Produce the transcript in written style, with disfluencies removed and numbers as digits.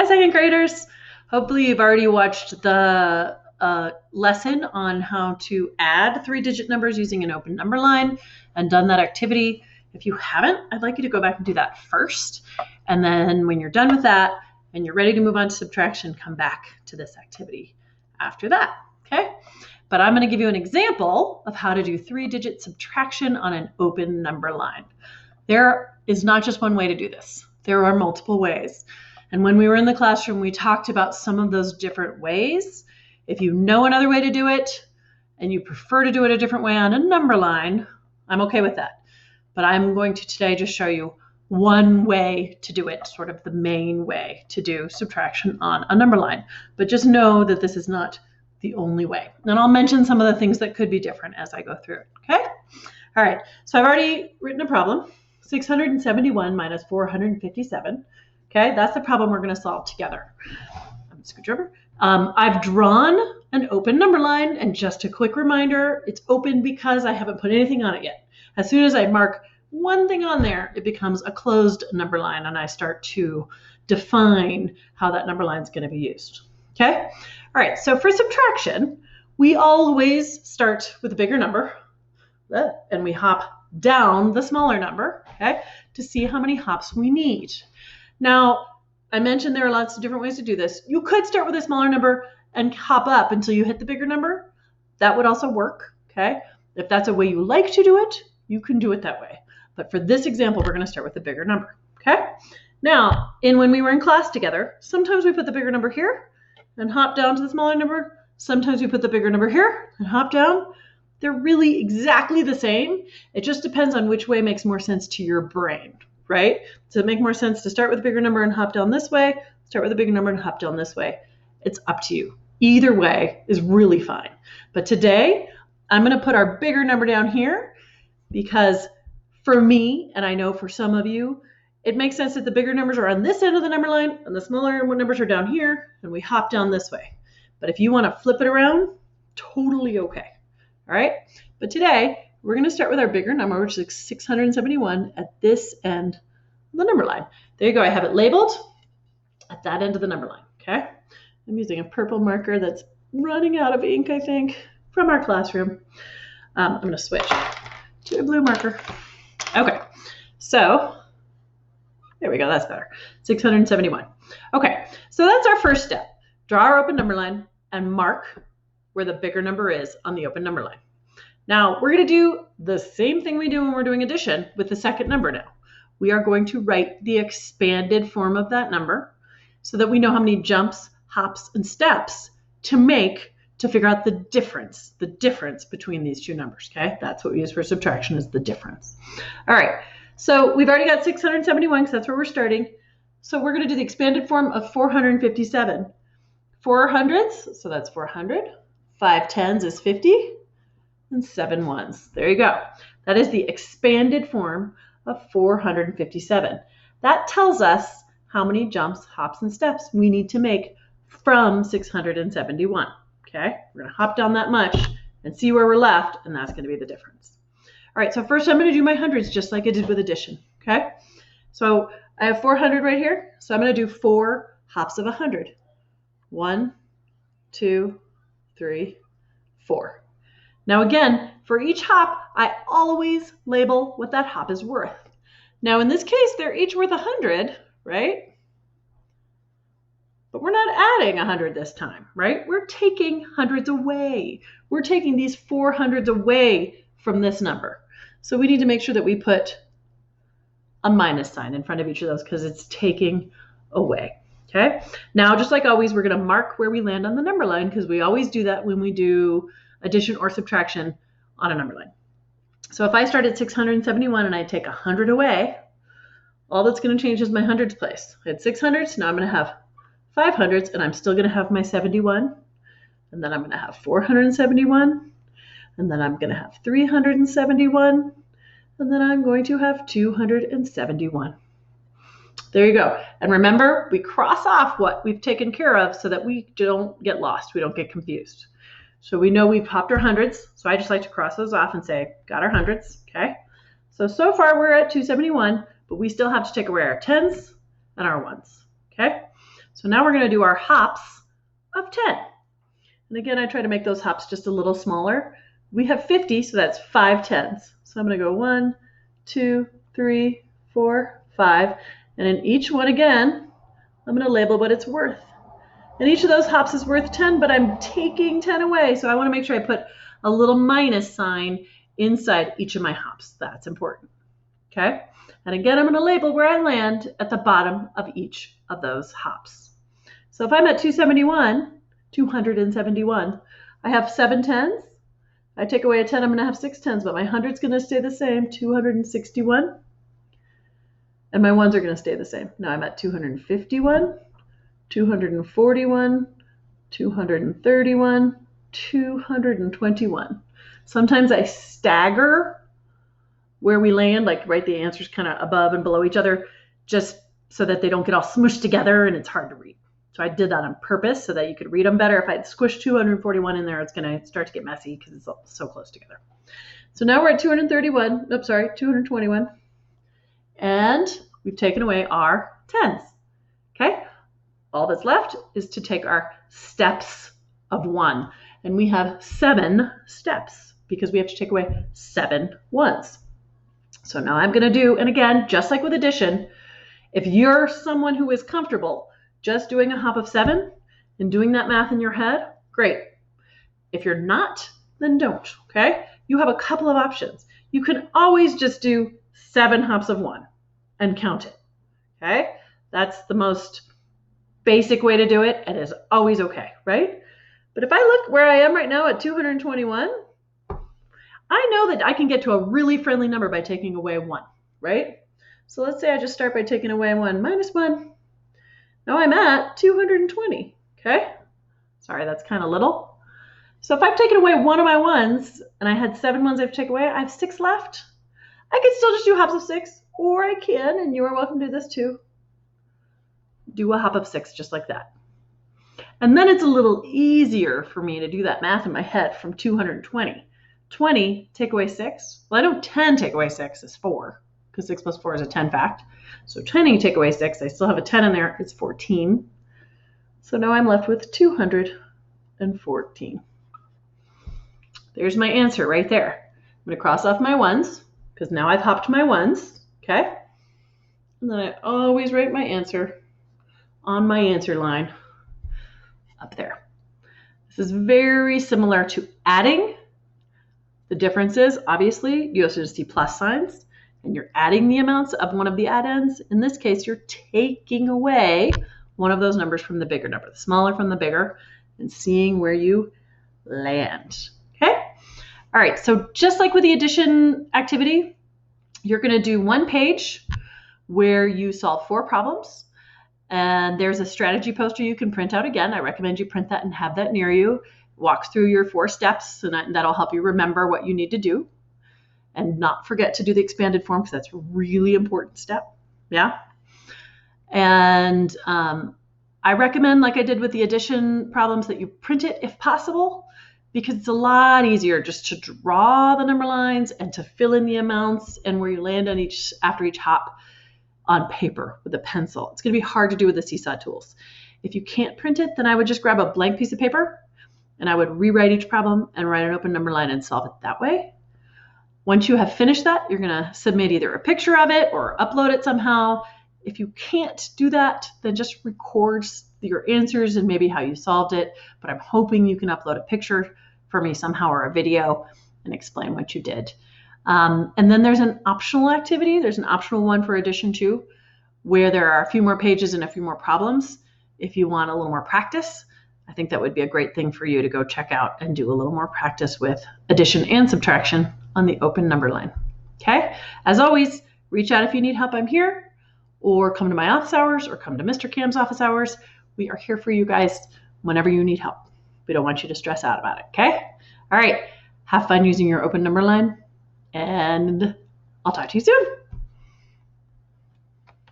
second graders. Hopefully you've already watched the lesson on how to add 3-digit numbers using an open number line and done that activity. If you haven't, I'd like you to go back and do that first. And then when you're done with that and you're ready to move on to subtraction, come back to this activity after that, okay? But I'm going to give you an example of how to do 3-digit subtraction on an open number line. There is not just one way to do this. There are multiple ways. And when we were in the classroom, we talked about some of those different ways. If you know another way to do it and you prefer to do it a different way on a number line, I'm okay with that. But I'm going to today just show you one way to do it, sort of the main way to do subtraction on a number line. But just know that this is not the only way. And I'll mention some of the things that could be different as I go through it, okay? All right, so I've already written a problem, 671 minus 457. Okay, that's the problem we're going to solve together. I'm a screwdriver. I've drawn an open number line, and just a quick reminder, it's open because I haven't put anything on it yet. As soon as I mark one thing on there, it becomes a closed number line, and I start to define how that number line is going to be used. Okay? All right, so for subtraction, we always start with a bigger number, and we hop down the smaller number, okay, to see how many hops we need. Now, I mentioned there are lots of different ways to do this. You could start with a smaller number and hop up until you hit the bigger number. That would also work, okay? If that's a way you like to do it, you can do it that way. But for this example, we're going to start with the bigger number, okay? Now, when we were in class together, sometimes we put the bigger number here and hop down to the smaller number. Sometimes we put the bigger number here and hop down. They're really exactly the same. It just depends on which way makes more sense to your brain, right? Does it make more sense to start with a bigger number and hop down this way? Start with a bigger number and hop down this way. It's up to you. Either way is really fine. But today, I'm going to put our bigger number down here because for me, and I know for some of you, it makes sense that the bigger numbers are on this end of the number line and the smaller numbers are down here, and we hop down this way. But if you want to flip it around, totally okay. All right? But today, we're going to start with our bigger number, which is 671 at this end of the number line. There you go. I have it labeled at that end of the number line, okay? I'm using a purple marker that's running out of ink, I think, from our classroom. I'm going to switch to a blue marker. Okay, so there we go. That's better. 671. Okay, so that's our first step. Draw our open number line and mark where the bigger number is on the open number line. Now, we're going to do the same thing we do when we're doing addition with the second number now. We are going to write the expanded form of that number so that we know how many jumps, hops, and steps to make to figure out the difference between these two numbers, okay? That's what we use for subtraction, is the difference. All right, so we've already got 671 because that's where we're starting. So we're going to do the expanded form of 457. 4 hundredths, so that's 400. 5 tens is 50. And 7 ones. There you go. That is the expanded form of 457. That tells us how many jumps, hops, and steps we need to make from 671. Okay? We're going to hop down that much and see where we're left, and that's going to be the difference. All right, so first I'm going to do my hundreds just like I did with addition. Okay? So I have 400 right here, so I'm going to do 4 hops of 100. 1, 2, 3, 4. Now again, for each hop, I always label what that hop is worth. Now in this case, they're each worth 100, right? But we're not adding 100 this time, right? We're taking hundreds away. We're taking these 400s away from this number. So we need to make sure that we put a minus sign in front of each of those because it's taking away. Okay? Now, just like always, we're going to mark where we land on the number line because we always do that when we do addition or subtraction on a number line. So if I start at 671 and I take 100 away, all that's going to change is my hundreds place. I had 600s, now I'm going to have 500s, and I'm still going to have my 71, and then I'm going to have 471, and then I'm going to have 371, and then I'm going to have 271. There you go. And remember, we cross off what we've taken care of so that we don't get lost, we don't get confused. So we know we've hopped our hundreds, so I just like to cross those off and say, got our hundreds, okay? So far we're at 271, but we still have to take away our tens and our ones, okay? So now we're going to do our hops of 10. And again, I try to make those hops just a little smaller. We have 50, so that's 5 tens. So I'm going to go 1, 2, 3, 4, 5. And in each one again, I'm going to label what it's worth. And each of those hops is worth 10, but I'm taking 10 away. So I want to make sure I put a little minus sign inside each of my hops. That's important. Okay? And again, I'm going to label where I land at the bottom of each of those hops. So if I'm at 271, I have 7 tens. I take away a 10, I'm going to have 6 tens, but my 100's going to stay the same, 261. And my ones are going to stay the same. Now I'm at 251, 241, 231, 221. Sometimes I stagger where we land, like write the answers kind of above and below each other, just so that they don't get all smushed together and it's hard to read. So I did that on purpose so that you could read them better. If I had squished 241 in there, it's going to start to get messy because it's so close together. So now we're at 221. And we've taken away our tens. Okay? All that's left is to take our steps of 1. And we have 7 steps because we have to take away 7 ones. So now I'm going to do, and again, just like with addition, if you're someone who is comfortable just doing a hop of 7 and doing that math in your head, great. If you're not, then don't, okay? You have a couple of options. You can always just do 7 hops of 1 and count it, okay? That's the most basic way to do it and is always okay, right? But if I look where I am right now at 221, I know that I can get to a really friendly number by taking away 1, right? So let's say I just start by taking away 1 minus 1. Now I'm at 220, okay? Sorry, that's kind of little. So if I've taken away 1 of my ones, and I had 7 ones I have to take away, I have 6 left. I can still just do hops of 6, or I can, and you are welcome to do this too, do a hop of 6 just like that. And then it's a little easier for me to do that math in my head from 220. 20, take away 6. Well, I know 10 take away 6 is 4, because 6 plus 4 is a 10 fact. So 20 take away 6, I still have a 10 in there, it's 14. So now I'm left with 214. There's my answer right there. I'm going to cross off my ones, because now I've hopped my ones, okay? And then I always write my answer on my answer line up there. This is very similar to adding. The difference is, obviously, you also just see plus signs, and you're adding the amounts of one of the add-ins. In this case, you're taking away one of those numbers from the bigger number, the smaller from the bigger, and seeing where you land, okay? All right, so just like with the addition activity, you're going to do one page where you solve 4 problems, and there's a strategy poster you can print out again. I recommend you print that and have that near you. Walk through your 4 steps, and that'll help you remember what you need to do. And not forget to do the expanded form, because that's a really important step. Yeah. And I recommend, like I did with the addition problems, that you print it if possible, because it's a lot easier just to draw the number lines and to fill in the amounts and where you land on after each hop on paper with a pencil. It's going to be hard to do with the Seesaw tools. If you can't print it, then I would just grab a blank piece of paper and I would rewrite each problem and write an open number line and solve it that way. Once you have finished that, you're going to submit either a picture of it or upload it somehow. If you can't do that, then just record your answers and maybe how you solved it. But I'm hoping you can upload a picture for me somehow or a video and explain what you did. And then there's an optional activity. There's an optional one for addition 2, where there are a few more pages and a few more problems. If you want a little more practice, I think that would be a great thing for you to go check out and do a little more practice with addition and subtraction on the open number line. Okay? As always, reach out if you need help. I'm here, or come to my office hours, or come to Mr. Cam's office hours. We are here for you guys whenever you need help. We don't want you to stress out about it. Okay? All right. Have fun using your open number line, and I'll talk to you soon.